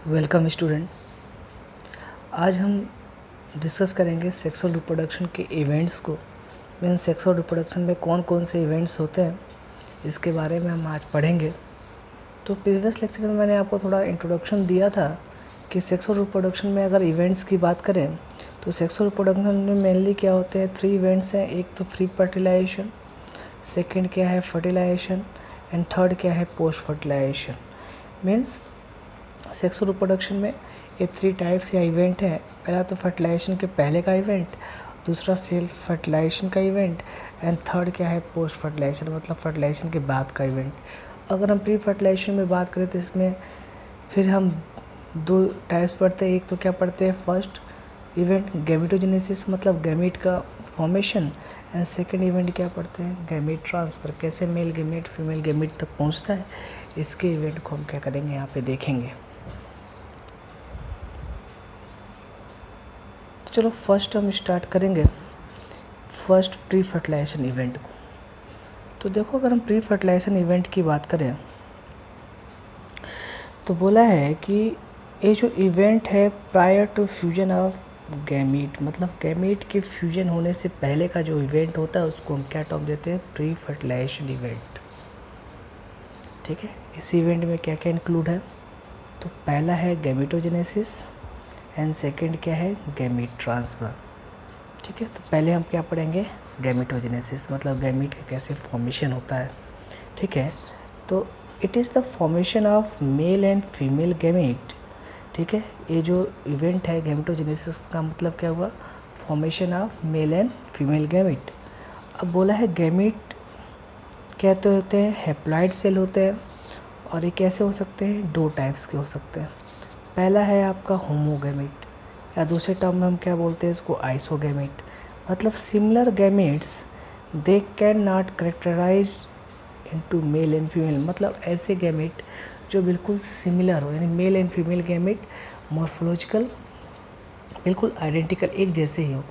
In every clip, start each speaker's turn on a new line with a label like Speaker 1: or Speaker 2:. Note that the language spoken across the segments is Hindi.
Speaker 1: Welcome student. आज हम डिस्कस करेंगे सेक्सुअल रिप्रोडक्शन के इवेंट्स को। मीन्स सेक्सुअल रिप्रोडक्शन में कौन कौन से इवेंट्स होते हैं इसके बारे में हम आज पढ़ेंगे। तो प्रीवियस लेक्चर में मैंने आपको थोड़ा इंट्रोडक्शन दिया था कि सेक्सुअल रिप्रोडक्शन में अगर इवेंट्स की बात करें तो सेक्सुअल रिप्रोडक्शन में मेनली क्या होते हैं, 3 इवेंट्स हैं। एक तो फ्री फर्टिलाइजेशन, सेकेंड क्या है फर्टिलाइजेशन, एंड थर्ड क्या है post fertilization. Means sexual reproduction में ये 3 टाइप्स या इवेंट हैं। पहला तो फर्टिलाइजेशन के पहले का इवेंट, दूसरा सेल्फ फर्टिलाइजेशन का इवेंट, एंड थर्ड क्या है पोस्ट फर्टिलाइजेशन मतलब फर्टिलाइजेशन के बाद का इवेंट। अगर हम प्री फर्टिलाइजेशन में बात करें तो इसमें फिर हम 2 टाइप्स पढ़ते हैं। एक तो क्या पढ़ते हैं, फर्स्ट इवेंट गैमेटोजेनेसिस मतलब गैमेट का फॉर्मेशन, एंड सेकेंड इवेंट क्या पढ़ते हैं, गैमेट ट्रांसफ़र, कैसे मेल गैमेट फीमेल गैमेट तक पहुंचता है। इसके इवेंट को हम क्या करेंगे, यहाँ पे देखेंगे। चलो फर्स्ट हम स्टार्ट करेंगे फर्स्ट प्री फर्टिलाइजेशन इवेंट को। तो देखो, अगर हम प्री फर्टिलाइजेशन इवेंट की बात करें तो बोला है कि ये जो इवेंट है prior to fusion of gamete मतलब गैमीट के फ्यूजन होने से पहले का जो इवेंट होता है उसको हम क्या टर्म देते हैं, प्री फर्टिलाइजेशन इवेंट। ठीक है, इस इवेंट में क्या क्या इंक्लूड है, तो पहला है गैमेटोजेनेसिस एंड सेकेंड क्या है, गैमीट ट्रांसफ़र। ठीक है, तो पहले हम क्या पढ़ेंगे, गैमेटोजेनेसिस मतलब गैमीट का कैसे फॉर्मेशन होता है। ठीक है, तो it is the formation of male and female gamete. ठीक है, ये जो इवेंट है गैमेटोजेनेसिस का मतलब क्या हुआ, formation of male and female gamete. अब बोला है गैमीट क्या तो होते हैं, हैप्लॉइड सेल होते हैं, और ये कैसे हो सकते हैं, 2 टाइप्स के हो सकते हैं। पहला है आपका होमोगैमेट, या दूसरे टर्म में हम क्या बोलते हैं इसको, आइसोगैमेट। मतलब similar gametes they can not characterize into male and female मतलब ऐसे गैमेट जो बिल्कुल सिमिलर हो, यानी male and female gamete morphological बिल्कुल आइडेंटिकल एक जैसे ही हो।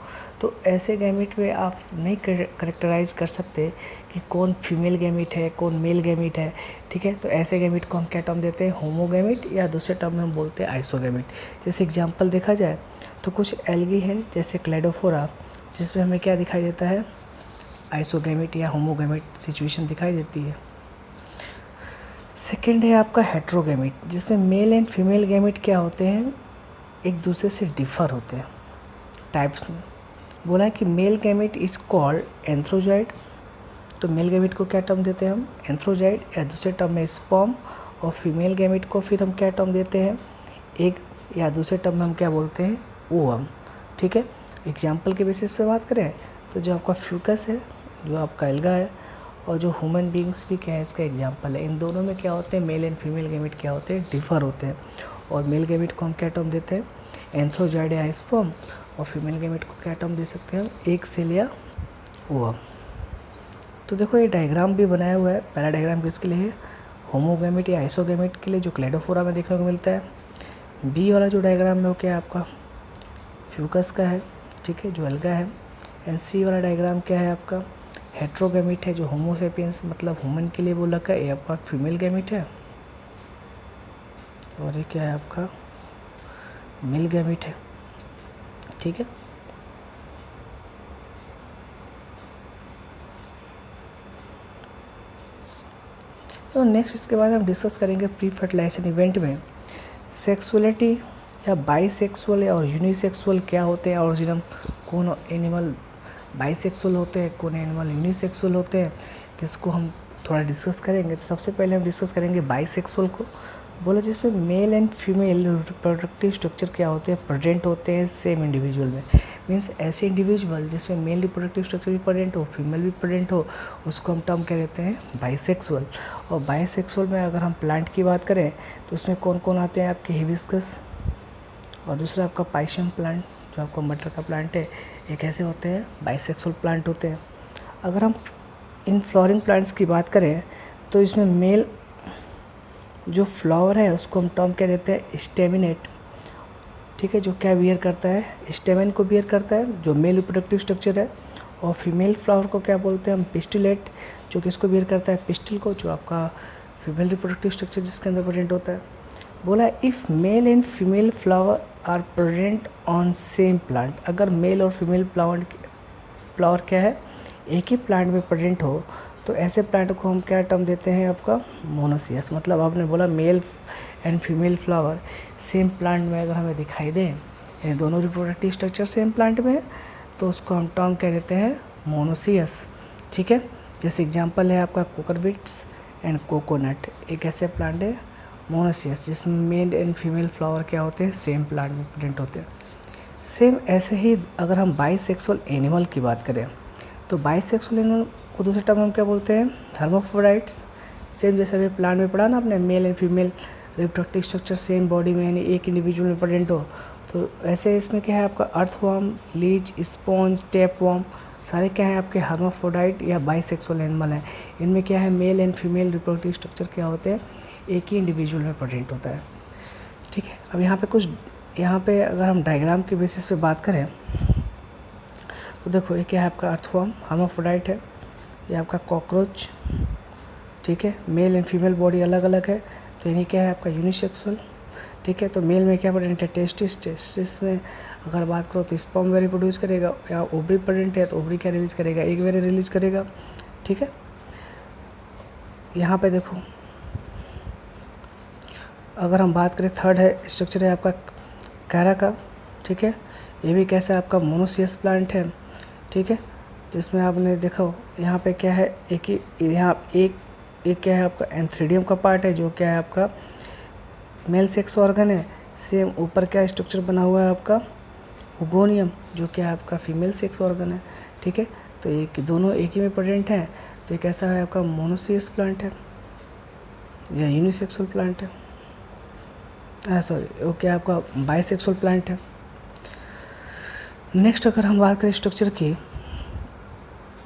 Speaker 1: तो ऐसे गैमेट में आप नहीं करेक्टराइज कर सकते कि कौन फीमेल गैमेट है कौन मेल गैमेट है। ठीक है, तो ऐसे गैमेट को हम क्या टर्म देते हैं, होमोगैमेट, या दूसरे टर्म में हम बोलते हैं आइसोगैमेट। जैसे एग्जांपल देखा जाए तो कुछ एल्गी है जैसे क्लेडोफोरा, जिसमें हमें क्या दिखाई देता है, आइसोगैमेट या होमोगैमेट सिचुएशन दिखाई देती है। सेकेंड है आपका हेट्रोगैमेट, जिसमें मेल एंड फीमेल गैमेट क्या होते हैं, एक दूसरे से डिफ़र होते हैं टाइप्स में। बोला है कि मेल गैमेट इज कॉल्ड एंथ्रोजाइड, तो मेल गैमेट को क्या टर्म देते हैं हम, एंथ्रोजाइड, या दूसरे टर्म में स्पर्म, और फीमेल गैमेट को फिर हम क्या टर्म देते हैं, एग, या दूसरे टर्म में हम क्या बोलते हैं, ओवम। ठीक है, एग्जाम्पल के बेसिस पे बात करें तो जो आपका फ्यूकस है, जो आपका एल्गा है, और जो ह्यूमन बींग्स भी क्या है इसका एग्जाम्पल है। इन दोनों में क्या होते हैं, मेल एंड फीमेल गैमेट क्या होते हैं, डिफ़र होते हैं। और मेल गैमेट को हम क्या टर्म देते हैं, एंथ्रोजाइड या स्पर्म, और फीमेल गैमेट को क्या टर्म दे सकते हैं हम, एग सेल या ओवम। तो देखो ये डायग्राम भी बनाया हुआ है। पहला डायग्राम किसके लिए है, होमोगैमेट या आइसोगैमेट के लिए, जो क्लेडोफोरा में देखने को मिलता है। बी वाला जो डायग्राम है वो क्या है आपका, फ्यूकस का है। ठीक है, जो अलगा है। एंड सी वाला डायग्राम क्या है आपका, हेट्रोगैमेट है, जो होमोसेपियंस मतलब ह्यूमन के लिए बोला का, ये आपका फीमेल गैमेट है, और ये क्या है आपका मेल गैमेट है। ठीक है, तो नेक्स्ट इसके बाद हम डिस्कस करेंगे प्री फर्टिलाइजेशन इवेंट में सेक्सुअलिटी या बाईसेक्सुअल और यूनिसेक्सुअल क्या होते हैं, और कौन एनिमल बाईसेक्सुअल होते हैं, कौन एनिमल यूनिसेक्सुअल होते हैं, तो इसको हम थोड़ा डिस्कस करेंगे। तो सबसे पहले हम डिस्कस करेंगे बाईसेक्सुअल को। बोला जिसमें mail and female reproductive structure क्या होते हैं, प्रेजेंट होते हैं सेम इंडिविजुअल में। मीन्स ऐसे इंडिविजुअल जिसमें मेल रिप्रोडक्टिव स्ट्रक्चर भी प्रेजेंट हो, फीमेल भी प्रेजेंट हो, उसको हम टर्म क्या देते हैं, बाईसेक्सुअल। और बाईसेक्सुअल में अगर हम प्लांट की बात करें तो उसमें कौन कौन आते हैं आपके, हिबिस्कस, और दूसरा आपका पाइशियम प्लांट जो आपका मटर का प्लांट है, ये कैसे होते हैं, बाईसेक्सुअल प्लांट होते हैं। अगर हम इन फ्लावरिंग प्लांट्स की बात करें तो इसमें मेल जो फ्लावर है उसको हम टर्म क्या देते हैं, स्टेमिनेट। ठीक है, जो क्या बियर करता है, स्टेमेन को बियर करता है, जो मेल रिप्रोडक्टिव स्ट्रक्चर है। और फीमेल फ्लावर को क्या बोलते हैं हम, पिस्टिलेट, जो किसको बियर करता है, पिस्टिल को, जो आपका फीमेल रिप्रोडक्टिव स्ट्रक्चर जिसके अंदर प्रेजेंट होता है। बोला if male and female flower are present on same plant, अगर मेल और फीमेल फ्लावर क्या है एक ही प्लांट में प्रेजेंट हो तो ऐसे प्लांट को हम क्या टर्म देते हैं आपका मोनोसियस। मतलब आपने बोला mail and female flower same plant में अगर हमें दिखाई दें, यानी दोनों रिप्रोडक्टिव स्ट्रक्चर सेम प्लांट में है, तो उसको हम टर्म कह देते हैं मोनोसियस। ठीक है, जैसे एग्जांपल है आपका कोकोनट्स एंड कोकोनट, एक ऐसे प्लांट है मोनोसियस जिसमें मेल एंड फीमेल फ्लावर क्या होते हैं सेम प्लांट में प्रेजेंट होते हैं। सेम ऐसे ही अगर हम बाइसेक्सुअल एनिमल की बात करें तो बाइसेक्सुअल एनिमल को दूसरे टर्म हम क्या बोलते हैं हर्माफ्रोडाइट्स। सेम जैसे अभी प्लांट में पढ़ा ना आपने, mail and female reproductive structure same body में यानी एक इंडिविजुअल में प्रेजेंट हो, तो ऐसे इसमें क्या है आपका अर्थवर्म, लीच, स्पॉन्ज, टैपवर्म सारे क्या है आपके हर्माफ्रोडाइट या बाइसेक्सुअल एनिमल हैं। इनमें क्या है mail and female reproductive structure क्या होते हैं एक ही इंडिविजुअल में प्रेजेंट होता है। ठीक है, अब यहाँ पे अगर हम डायग्राम के बेसिस पे बात करें तो देखो ये क्या है आपका अर्थवर्म हर्माफ्रोडाइट है, ये आपका कॉकरोच। ठीक है, मेल एंड फीमेल बॉडी अलग अलग है तो यानी क्या है आपका यूनिसेक्सुअल। ठीक है, तो मेल में क्या प्रेजेंट है टेस्टिस में अगर बात करो तो स्पर्म वेरी प्रोड्यूस करेगा, या ओवरी प्रेजेंट है तो ओवरी क्या रिलीज करेगा एग वेरी रिलीज करेगा। ठीक है, यहाँ पे देखो अगर हम बात करें थर्ड है स्ट्रक्चर है आपका कैरा का। ठीक है, ये भी कैसा आपका मोनोसियस प्लांट है। ठीक है, जिसमें आपने देखो यहाँ पे क्या है एक ही यहाँ एक क्या है आपका एंथ्रीडियम का पार्ट है जो क्या है आपका मेल सेक्स ऑर्गन है। सेम ऊपर क्या स्ट्रक्चर बना हुआ है आपका ओगोनियम जो क्या है आपका फीमेल सेक्स ऑर्गन है। ठीक है, तो एक दोनों एक ही में प्रेजेंट हैं तो ये कैसा है आपका मोनोसियस प्लांट है या यूनिसेक्सुअल प्लांट है, सॉरी वो क्या आपका बाइसेक्सुअल प्लांट है। नेक्स्ट अगर हम बात करें स्ट्रक्चर की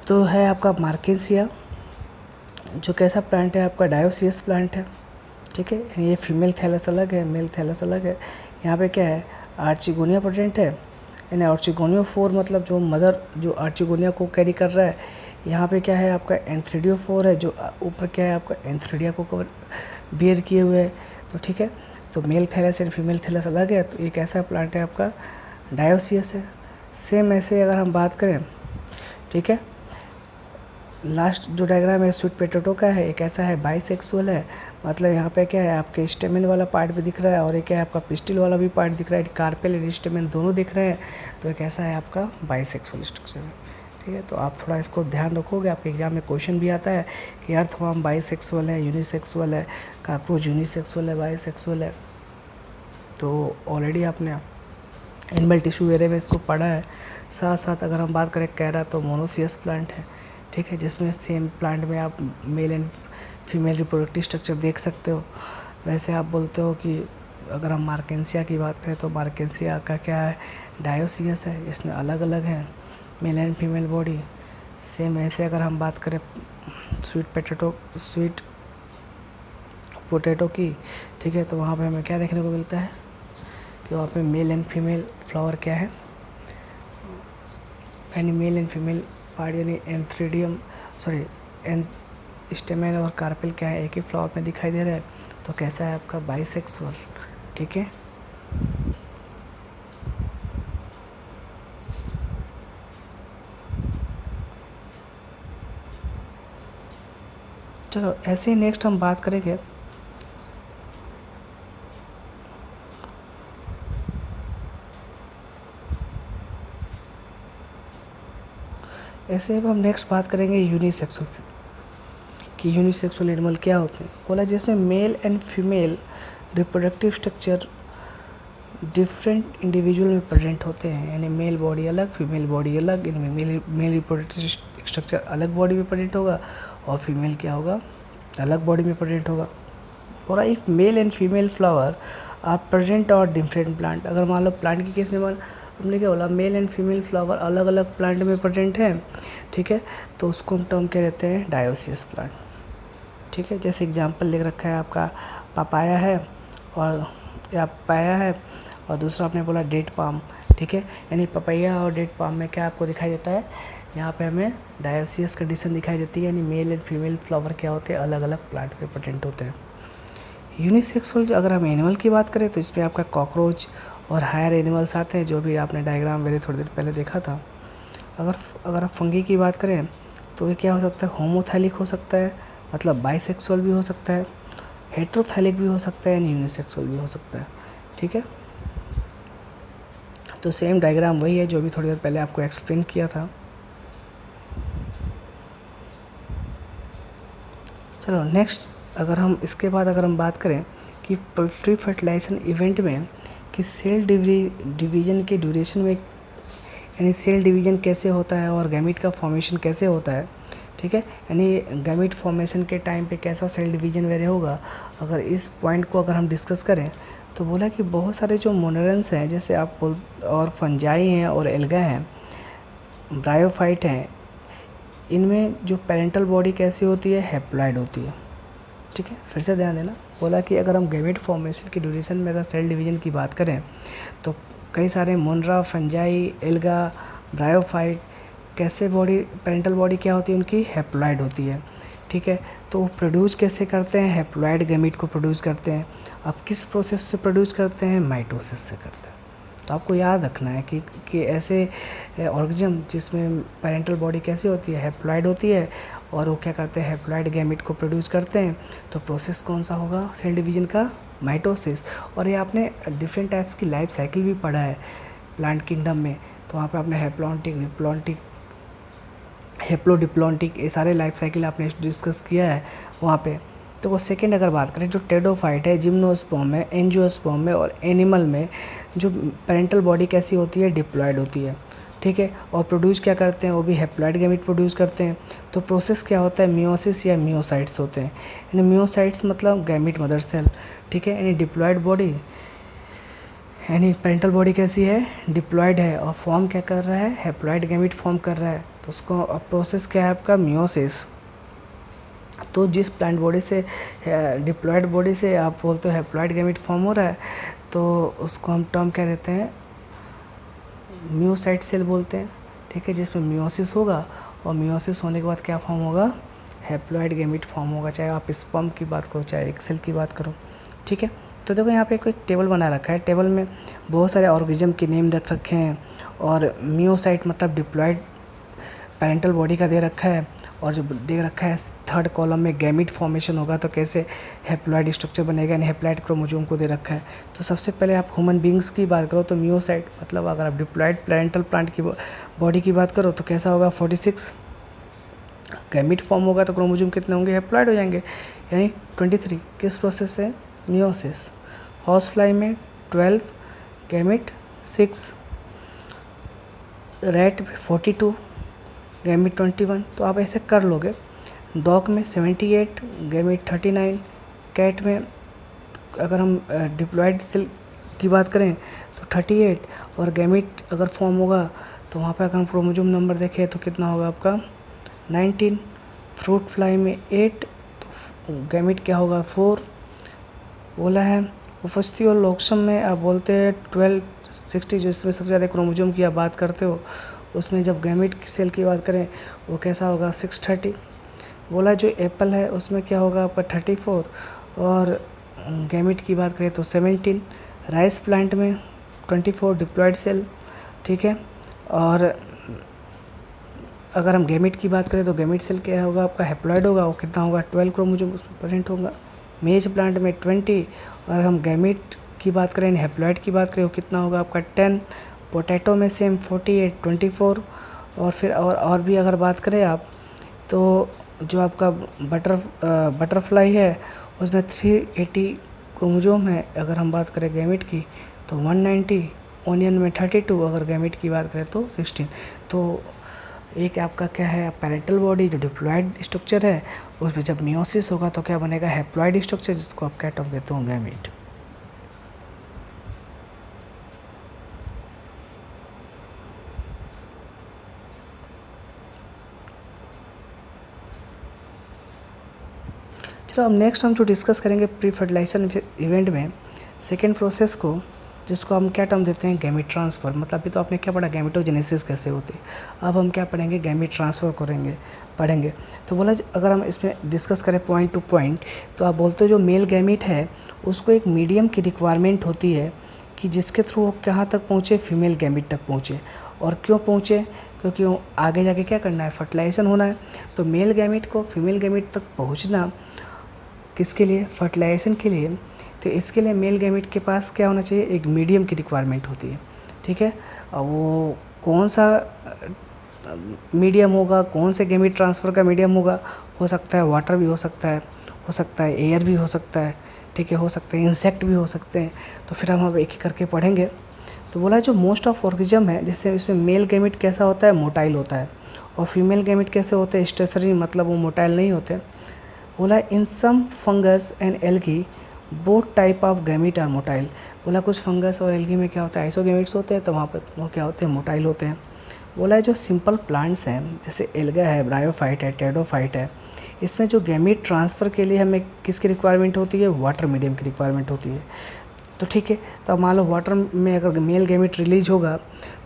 Speaker 1: तो है आपका मार्केंसिया जो कैसा प्लांट है आपका डायोसियस प्लांट है। ठीक है, ये फीमेल थैलस अलग है मेल थैलस अलग है। यहाँ पे क्या है आर्चिगोनिया प्रेजेंट है, यानी आर्चिगोनियो 4 मतलब जो मदर जो आर्चिगोनिया को कैरी कर रहा है। यहाँ पे क्या है आपका एंथ्रीडियो 4 है जो ऊपर क्या है आपका एंथ्रीडिया को कवर बियर किए हुए है। तो ठीक है, तो male thallus and female thallus अलग है तो एक ऐसा प्लांट है आपका डायोसियस है। सेम ऐसे अगर हम बात करें, ठीक है, लास्ट जो डायग्राम है स्वीट पोटैटो का है, एक ऐसा है बाइसेक्सुअल है। मतलब यहाँ पे क्या है आपके स्टेमिन वाला पार्ट भी दिख रहा है और एक है आपका पिस्टिल वाला भी पार्ट दिख रहा है, कार्पेल एंड स्टेमिन दोनों दिख रहे हैं, तो एक ऐसा है आपका बाइसेक्सुअल स्ट्रक्चर है। ठीक है, तो आप थोड़ा इसको ध्यान रखोगे, आपके एग्जाम में क्वेश्चन भी आता है कि अर्थवर्म बाइसेक्सुअल है यूनिसेक्सुअल है, कॉकरोच यूनिसेक्सुअल है बाइसेक्सुअल है। तो ऑलरेडी आपने एनिमल टिश्यू एरिया में इसको पढ़ा है। साथ साथ अगर हम बात करें कैरा तो मोनोसियस प्लांट है। ठीक है, जिसमें सेम प्लांट में आप mail and female reproductive structure देख सकते हो। वैसे आप बोलते हो कि अगर हम मार्केंसिया की बात करें तो मार्केंसिया का क्या है डायोसियस है, इसमें अलग अलग है mail and female body. Same ऐसे अगर हम बात करें स्वीट पोटैटो की, ठीक है, तो वहाँ पे हमें क्या देखने को मिलता है कि वहाँ पे मेल एंड फीमेल फ्लावर क्या है यानी मेल एंड फीमेल पार्ट यानी एंथ्रीडियम सॉरी स्टेमेन और कार्पेल क्या है एक ही फ्लावर में दिखाई दे रहा है, तो कैसा है आपका बाइसेक्सुअल। ठीक है, चलो ऐसे ही नेक्स्ट हम बात करेंगे ऐसे अब हम नेक्स्ट बात करेंगे यूनिसेक्सुअल कि यूनिसेक्सुअल एनिमल क्या होते हैं। बोला जिसमें mail and female reproductive structure different individual में प्रेजेंट होते हैं, यानी मेल बॉडी अलग फीमेल बॉडी अलग, इनमें मेल रिप्रोडक्टिव स्ट्रक्चर अलग बॉडी में प्रेजेंट होगा और फीमेल क्या होगा अलग बॉडी में प्रेजेंट होगा। और if male and female flower are present और डिफरेंट प्लांट, अगर मान लो प्लांट की केस में हमने क्या बोला मेल एंड फीमेल फ्लावर अलग अलग प्लांट में प्रेजेंट है, ठीक है, तो उसको हम टर्म क्या कहते हैं डायोसियस प्लांट। ठीक है, जैसे एग्जांपल लिख रखा है आपका पपाया है और या पाया है और दूसरा आपने बोला डेट पाम। ठीक है, यानी पपैया और डेट पाम में क्या आपको दिखाई देता है यहाँ पे हमें डायोसियस कंडीशन दिखाई देती है, यानी मेल एंड फीमेल फ्लावर क्या होते हैं अलग अलग प्लांट में प्रेजेंट होते हैं। यूनिसेक्सुअल अगर हम एनिमल की बात करें तो इसमें आपका कॉकरोच और हायर एनिमल्स आते हैं, जो भी आपने डायग्राम मेरे थोड़ी देर पहले देखा था। अगर आप फंगी की बात करें तो ये क्या हो सकता है, होमोथैलिक हो सकता है, मतलब बाइसेक्सुअल भी हो सकता है, हेट्रोथैलिक भी हो सकता है, एंड यूनिसेक्सुअल भी हो सकता है। ठीक है, तो सेम डायग्राम वही है जो भी थोड़ी देर पहले आपको एक्सप्लेन किया था। चलो नेक्स्ट, अगर हम इसके बाद अगर हम बात करें कि प्री फर्टिलाइजेशन इवेंट में कि सेल डिवीजन के ड्यूरेशन में, यानी सेल डिवीजन कैसे होता है और गैमीट का फॉर्मेशन कैसे होता है। ठीक है, यानी गैमीट फॉर्मेशन के टाइम पे कैसा सेल डिवीजन वेरी होगा, अगर इस पॉइंट को अगर हम डिस्कस करें तो बोला कि बहुत सारे जो मोनरेंस हैं, जैसे आप और फंजाई हैं और एल्गा हैं, ब्रायोफाइट हैं, इनमें जो पेरेंटल बॉडी कैसी होती है, हैप्लॉइड होती है। ठीक है, फिर से ध्यान देना, बोला कि अगर हम गैमेट फॉर्मेशन की ड्यूरेशन में अगर सेल डिवीजन की बात करें तो कई सारे मोनरा, फंजाई, एल्गा, ब्रायोफाइट कैसे बॉडी, पेरेंटल बॉडी क्या होती है उनकी, हैप्लॉइड होती है। ठीक है, तो वो प्रोड्यूस कैसे करते हैं, हैप्लॉइड गैमीट को प्रोड्यूस करते हैं। अब किस प्रोसेस से प्रोड्यूस करते हैं, माइटोसिस से करते हैं। तो आपको याद रखना है कि ऐसे ऑर्गेनिज्म जिसमें पेरेंटल बॉडी कैसी होती है, हैप्लॉइड होती है, और वो क्या करते हैं, हैप्लॉइड गैमीट को प्रोड्यूस करते हैं, तो प्रोसेस कौन सा होगा सेल डिवीजन का, माइटोसिस। और ये आपने डिफरेंट टाइप्स की लाइफ साइकिल भी पढ़ा है प्लांट किंगडम में, तो वहाँ पे आपने हेप्लोडिप्लॉन्टिक ये सारे लाइफ साइकिल आपने डिस्कस किया है वहाँ पे। तो वो सेकेंड अगर बात करें, जो टेडोफाइट है, जिम्नोस्पर्म है, एंजियोस्पर्म है और एनिमल में जो पेरेंटल बॉडी कैसी होती है, डिप्लॉयड होती है। ठीक है, और प्रोड्यूस क्या करते हैं, वो भी हैप्लॉइड गैमीट प्रोड्यूस करते हैं। तो प्रोसेस क्या होता है, मियोसिस या मियोसाइट्स होते हैं। यानी मियोसाइट्स मतलब गैमीट मदर सेल। ठीक है, यानी डिप्लॉयड बॉडी, यानी पेरेंटल बॉडी कैसी है, डिप्लॉयड है, और फॉर्म क्या कर रहा है, हैप्लॉइड गैमीट फॉर्म कर रहा है। तो उसको प्रोसेस क्या है आपका, मियोसिस। तो जिस प्लांट बॉडी से, डिप्लॉयड बॉडी से आप बोलते हो हैप्लॉइड गैमीट फॉर्म हो रहा है, तो उसको हम टर्म क्या देते हैं, मियोसाइट सेल बोलते हैं। ठीक है, जिसमें मियोसिस होगा, और मियोसिस होने के बाद क्या फॉर्म होगा, हैप्लॉइड गैमीट फॉर्म होगा, चाहे आप स्पर्म की बात करो चाहे एक सेल की बात करो। ठीक है, तो देखो यहाँ पे कोई टेबल बना रखा है, टेबल में बहुत सारे ऑर्गेनिज्म के नेम रख रखे हैं, और मियोसाइट मतलब डिप्लॉयड पेरेंटल बॉडी का दे रखा है, और जो दे रखा है थर्ड कॉलम में गैमीट फॉर्मेशन होगा तो कैसे हैप्लॉइड स्ट्रक्चर बनेगा, यानी हैप्लॉइड क्रोमोसोम को दे रखा है। तो सबसे पहले आप ह्यूमन बींग्स की बात करो तो मियोसाइट मतलब अगर आप डिप्लॉयड पेरेंटल प्लांट की बॉडी की बात करो तो कैसा होगा, 46 गैमीट फॉर्म होगा, तो क्रोमोसोम कितने होंगे, हैप्लॉइड हो जाएंगे, यानी 23। किस प्रोसेस से, मियोसिस। हॉर्स फ्लाई में 12 गैमीट 6, रैट में 42 गैमीट 21। तो आप ऐसे कर लोगे। डॉग में 78 गैमीट 39, कैट में अगर हम डिप्लॉयड सेल की बात करें तो 38, और गैमीट अगर फॉर्म होगा तो वहाँ पे अगर हम क्रोमोसोम नंबर देखें तो कितना होगा आपका 19। फ्रूट फ्लाई में 8, तो गैमीट क्या होगा 4 बोला है। उपस्थि और लोक्सम में आप बोलते हैं 12 60, जो इसमें सबसे ज़्यादा क्रोमोसोम की आप बात करते हो, उसमें जब गैमीट सेल की बात करें वो कैसा होगा 630 बोला। जो एप्पल है उसमें क्या होगा आपका 34, और गैमीट की बात करें तो 17। राइस प्लांट में 24 डिप्लॉयड सेल। ठीक है, और अगर हम गैमीट की बात करें तो गैमीट सेल क्या होगा आपका, हैप्लॉइड होगा, वो कितना होगा 12 क्रोमोसोम उसमें प्रेजेंट होगा। मेज प्लांट में 20, और हम गैमीट की बात करें, हैप्लॉइड की बात करें, वो कितना होगा आपका 10। पोटैटो में सेम 48 24, और फिर और भी अगर बात करें आप तो जो आपका बटरफ्लाई है उसमें 380 क्रोमोसोम है। अगर हम बात करें गैमीट की तो 190, ओनियन में 32, अगर गैमीट की बात करें तो 16। तो एक आपका क्या है, पेरेंटल बॉडी जो डिप्लॉयड स्ट्रक्चर है, उसमें जब मियोसिस होगा तो क्या बनेगा, हैप्लॉइड स्ट्रक्चर, जिसको आप क्या टर्म देते हो, गैमीट। चलो अब नेक्स्ट हम जो डिस्कस करेंगे प्री फर्टिलाइजेशन इवेंट में सेकेंड प्रोसेस को, जिसको हम क्या टर्म देते हैं, गैमीट ट्रांसफ़र। मतलब अभी तो आपने क्या पढ़ा, गैमेटोजेनेसिस कैसे होती है। अब हम क्या पढ़ेंगे, गैमीट ट्रांसफ़र पढ़ेंगे। तो बोला अगर हम इसमें डिस्कस करें पॉइंट टू पॉइंट, तो आप बोलते हो जो मेल गैमीट है उसको एक मीडियम की रिक्वायरमेंट होती है कि जिसके थ्रू वो कहाँ तक पहुँचे, फीमेल गैमीट तक पहुँचे। और क्यों पहुँचे, क्योंकि वो आगे जाके क्या करना है, फर्टिलाइजेशन होना है। तो मेल गैमीट को फीमेल गैमीट तक पहुँचना किसके लिए, फर्टिलाइजेशन के लिए। तो इसके लिए मेल गैमीट के पास क्या होना चाहिए, एक मीडियम की रिक्वायरमेंट होती है, ठीक है। और वो कौन सा मीडियम होगा, कौन से गैमीट ट्रांसफ़र का मीडियम होगा, हो सकता है वाटर भी हो सकता है एयर भी हो सकता है, ठीक है, हो सकते हैं इंसेक्ट भी हो सकते हैं। तो फिर हम अब एक एक करके पढ़ेंगे। तो बोला जो मोस्ट ऑफ ऑर्गेनिज्म है, जैसे इसमें मेल गैमीट कैसा होता है, मोटाइल होता है, और फीमेल गैमीट कैसे होते हैं, स्टेशनरी, मतलब वो मोटाइल नहीं होते। बोला in some fungus and algae both type of gamete are motile. बोला कुछ फंगस और एल्गी में क्या होता है, आइसोगैमीट्स होते हैं, तो वहाँ पर वो क्या होते हैं, मोटाइल होते हैं। बोला है जो सिंपल प्लांट्स हैं, जैसे एल्गा है, ब्रायोफाइट है, टेडोफाइट है, इसमें जो गैमीट ट्रांसफ़र के लिए हमें किसकी रिक्वायरमेंट होती है, वाटर मीडियम की रिक्वायरमेंट होती है। तो ठीक है, तो अब मान लो वाटर में अगर मेल गैमीट रिलीज होगा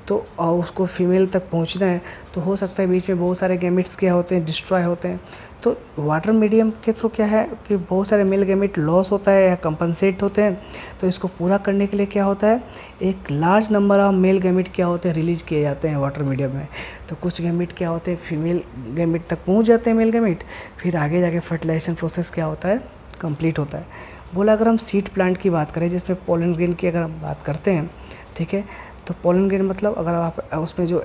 Speaker 1: तो उसको फीमेल तक पहुंचना है, तो हो सकता है बीच में बहुत सारे गैमीट्स क्या होते हैं, डिस्ट्रॉय होते हैं। तो वाटर मीडियम के थ्रू क्या है कि बहुत सारे मेल गैमीट लॉस होता है या कंपनसेट होते हैं। तो इसको पूरा करने के लिए क्या होता है, एक large number of male gamete क्या होते हैं, रिलीज किए जाते हैं वाटर मीडियम में। तो कुछ गैमीट क्या होते हैं, फीमेल गैमीट तक पहुँच जाते हैं, मेल गैमीट, फिर आगे जाके फर्टिलाइजेशन प्रोसेस क्या होता है, कंप्लीट होता है। बोला अगर हम सीड प्लांट की बात करें, जिसमें पोलन ग्रेन की अगर हम बात करते हैं, ठीक है, तो पोलन ग्रेन मतलब अगर आप उसमें जो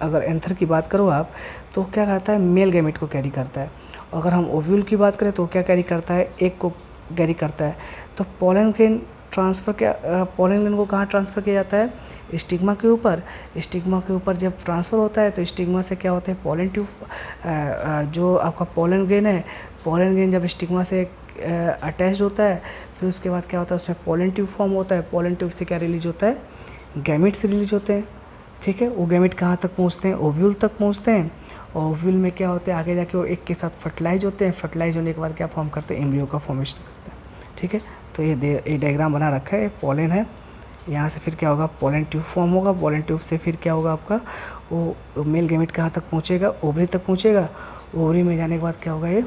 Speaker 1: अगर एंथर की बात करो आप, तो क्या करता है, मेल गैमेट को कैरी करता है। अगर हम ओव्यूल की बात करें तो क्या कैरी करता है, एक को कैरी करता है। तो पोलन ग्रेन ट्रांसफ़र क्या, पोलन ग्रेन को कहाँ ट्रांसफ़र किया जाता है, स्टिग्मा के ऊपर। स्टिग्मा के ऊपर जब ट्रांसफ़र होता है तो स्टिग्मा से क्या होता है, पोलन ट्यूब, जो आपका पोलन ग्रेन है, पोलन ग्रेन जब स्टिग्मा से अटैच होता है, फिर उसके बाद क्या होता है, उसमें पोलन ट्यूब फॉर्म होता है। पोलन ट्यूब से क्या रिलीज होता है, गैमेट्स रिलीज होते हैं, ठीक है। वो गैमेट कहाँ तक पहुँचते हैं, ओव्यूल तक पहुँचते हैं। और ओव्यूल में क्या होते हैं, आगे जाके वो एक के साथ फर्टिलाइज होते हैं। फर्टिलाइज होने के बाद क्या फॉर्म करते हैं, एम्ब्रियो का फॉर्मेशन करते हैं, ठीक है। तो ये डायग्राम बना रखा है, पोलन है, यहाँ से फिर क्या होगा, पोलन ट्यूब फॉर्म होगा। पोलन ट्यूब से फिर क्या होगा आपका, वो मेल गैमेट कहाँ तक पहुँचेगा, ओवरी तक पहुँचेगा। ओवरी में जाने के बाद क्या होगा, ये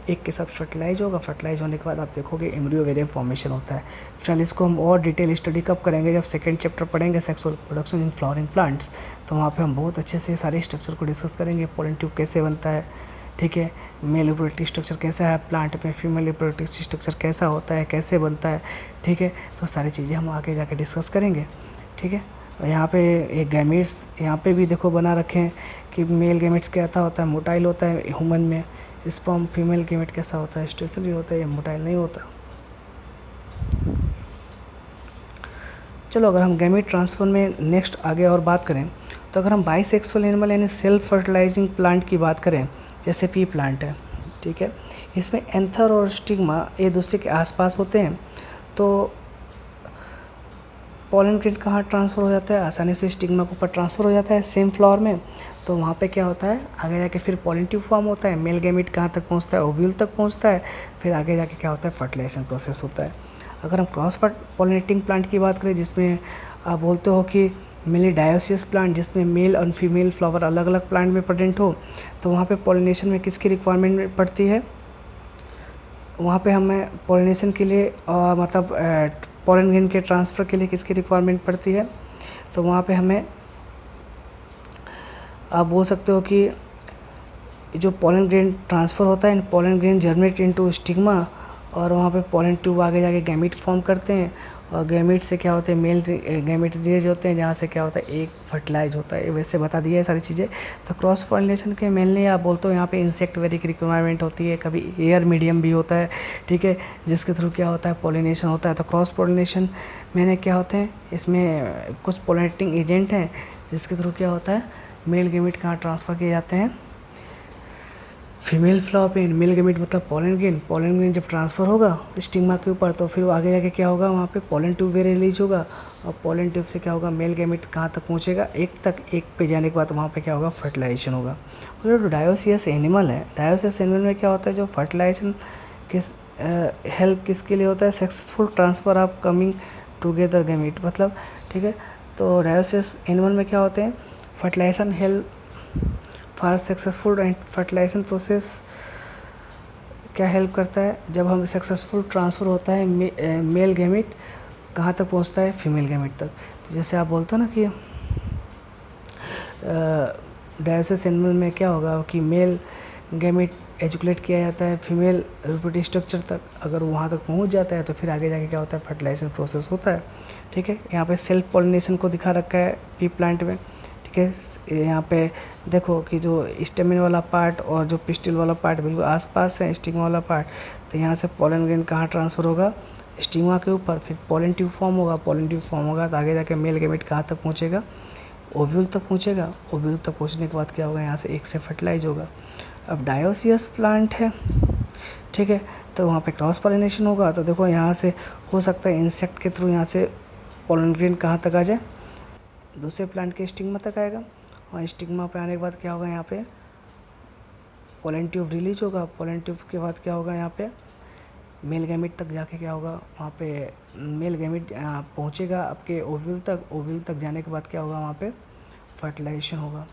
Speaker 1: एक के साथ फर्टिलाइज होगा। फर्टिलाइज होने के बाद आप देखोगे एम्ब्रियो वेरिएंट फॉर्मेशन होता है। फिलहाल इसको हम और डिटेल स्टडी कब करेंगे, जब सेकंड चैप्टर पढ़ेंगे sexual production in flowering plants. तो वहाँ पे हम बहुत अच्छे से सारे स्ट्रक्चर को डिस्कस करेंगे, पोलन ट्यूब कैसे बनता है, ठीक है, मेल रिप्रोडक्टिव स्ट्रक्चर कैसा है प्लांट में, फीमेल रिप्रोडक्टिव स्ट्रक्चर कैसा होता है, कैसे बनता है, ठीक है। तो सारी चीज़ें हम आगे जाके डिस्कस करेंगे, ठीक है। और यहाँ पे एक गैमेट्स यहाँ पे भी देखो बना रखे हैं कि मेल गैमेट्स कैसा होता है, मोटाइल होता है ह्यूमन में। स्पर्म फीमेल गैमेट कैसा होता है, स्टेशनरी होता है या मोटाइल नहीं होता। चलो अगर हम गैमेट ट्रांसफर में नेक्स्ट आगे और बात करें, तो अगर हम बाइसेक्सुअल एनिमल यानी सेल्फ फर्टिलाइजिंग प्लांट की बात करें, जैसे पी प्लांट है, ठीक है, इसमें एंथर और स्टिग्मा एक दूसरे के आसपास होते हैं। तो पोलन ग्रेन कहाँ ट्रांसफ़र हो जाता है, आसानी से स्टिग्मा के ऊपर ट्रांसफ़र हो जाता है सेम फ्लावर में। तो वहाँ पे क्या होता है, आगे जाके फिर पोलन ट्यूब फॉर्म होता है। मेल गैमेट कहाँ तक पहुँचता है, ओव्यूल तक पहुँचता है। फिर आगे जाके क्या होता है, फर्टिलाइजेशन प्रोसेस होता है। अगर हम क्रॉस पोलिनेटिंग प्लांट की बात करें, जिसमें आप बोलते हो कि मेनली डायोसियस प्लांट, जिसमें मेल और फीमेल फ्लावर अलग अलग प्लांट में प्रेजेंट हो, तो वहाँ पे पॉलिनेशन में किसकी रिक्वायरमेंट पड़ती है, वहाँ पे हमें पॉलिनेशन के लिए मतलब पोलन ग्रेन के ट्रांसफ़र के लिए किसकी रिक्वायरमेंट पड़ती है। तो वहाँ पे हमें आप बोल सकते हो कि जो पोलन ग्रेन ट्रांसफ़र होता है, pollen grain germinate into stigma, और वहाँ पे पोलन ट्यूब आगे जाके गैमेट फॉर्म करते हैं। और गैमेट से क्या होते हैं, मेल गैमेट रिलीज होते हैं, जहाँ से क्या होता है, एक फर्टिलाइज होता है। वैसे बता दिया है सारी चीज़ें। तो क्रॉस पॉलिनेशन के मेनली आप बोलते हो यहाँ पे इंसेक्ट वेरी की रिक्वायरमेंट होती है, कभी एयर मीडियम भी होता है, ठीक है, जिसके थ्रू क्या होता है, पॉलिनेशन होता है। तो क्रॉस पॉलिनेशन में क्या होते हैं, इसमें कुछ पोलिनेटिंग एजेंट हैं जिसके थ्रू क्या होता है, मेल गैमेट कहाँ ट्रांसफ़र किए जाते हैं, फीमेल फ्लावर पे। मेल गैमेट मतलब पोलन ग्रेन जब ट्रांसफ़र होगा स्टिग्मा के ऊपर, तो फिर वो आगे जाके क्या होगा, वहाँ पे पोलन ट्यूब भी रिलीज होगा। और पोलन ट्यूब से क्या होगा, मेल गैमेट कहाँ तक पहुँचेगा, एक पे जाने के बाद वहाँ पे क्या होगा, फर्टिलाइजेशन होगा। तो जो डायोसियस एनिमल है, डायोसियस एनिमल में क्या होता है, जो फर्टिलाइजेशन किस हेल्प किसके लिए होता है, successful transfer of coming together gamete मतलब, ठीक है। तो डायोसिस एनिमल में क्या होते हैं, fertilization help for successful and fertilization process क्या हेल्प करता है, जब हम सक्सेसफुल ट्रांसफ़र होता है मेल गैमीट कहाँ तक पहुँचता है, फीमेल गैमीट तक। तो जैसे आप बोलते हो ना कि डायोसिस एनिमल में क्या होगा कि मेल गैमीट एजुकेट किया जाता है फीमेल रिप्रोडक्टिव स्ट्रक्चर तक, अगर वहाँ तक पहुँच जाता है तो फिर आगे जाके क्या होता है, फर्टिलाइजेशन प्रोसेस होता है, ठीक है। यहाँ पे सेल्फ पॉलिनेशन को दिखा रखा है पी प्लांट में, ठीक है। यहाँ पे देखो कि जो स्टेमिन वाला पार्ट और जो पिस्टिल वाला पार्ट बिल्कुल आसपास है, स्टिग्मा वाला पार्ट, तो यहाँ से पॉलन ग्रेन कहाँ ट्रांसफ़र होगा, स्टिग्मा के ऊपर, फिर पॉलन ट्यूब फॉर्म होगा, पॉलन ट्यूब फॉर्म होगा तो आगे जाके मेल गैमेट कहाँ तक पहुँचेगा, ओव्यूल तक पहुँचेगा। ओव्यूल तक पहुँचने के बाद क्या होगा, यहाँ से एक से फर्टिलाइज होगा। अब डायोसियस प्लांट है, ठीक है, तो वहाँ पे क्रॉस पॉलिनेशन होगा। तो देखो यहाँ से हो सकता है इंसेक्ट के थ्रू यहाँ से पॉलन ग्रेन कहाँ तक आ जाए, दूसरे प्लांट के स्टिग्मा तक आएगा, और स्टिग्मा पे आने के बाद क्या होगा, यहाँ पे पोलन ट्यूब रिलीज होगा। पोलन ट्यूब के बाद क्या होगा, यहाँ पे मेल गैमेट तक जाके क्या होगा, वहाँ पे मेल गैमेट पहुँचेगा आपके ओव्यूल तक। ओव्यूल तक जाने के बाद क्या होगा, वहाँ पे फर्टिलाइजेशन होगा।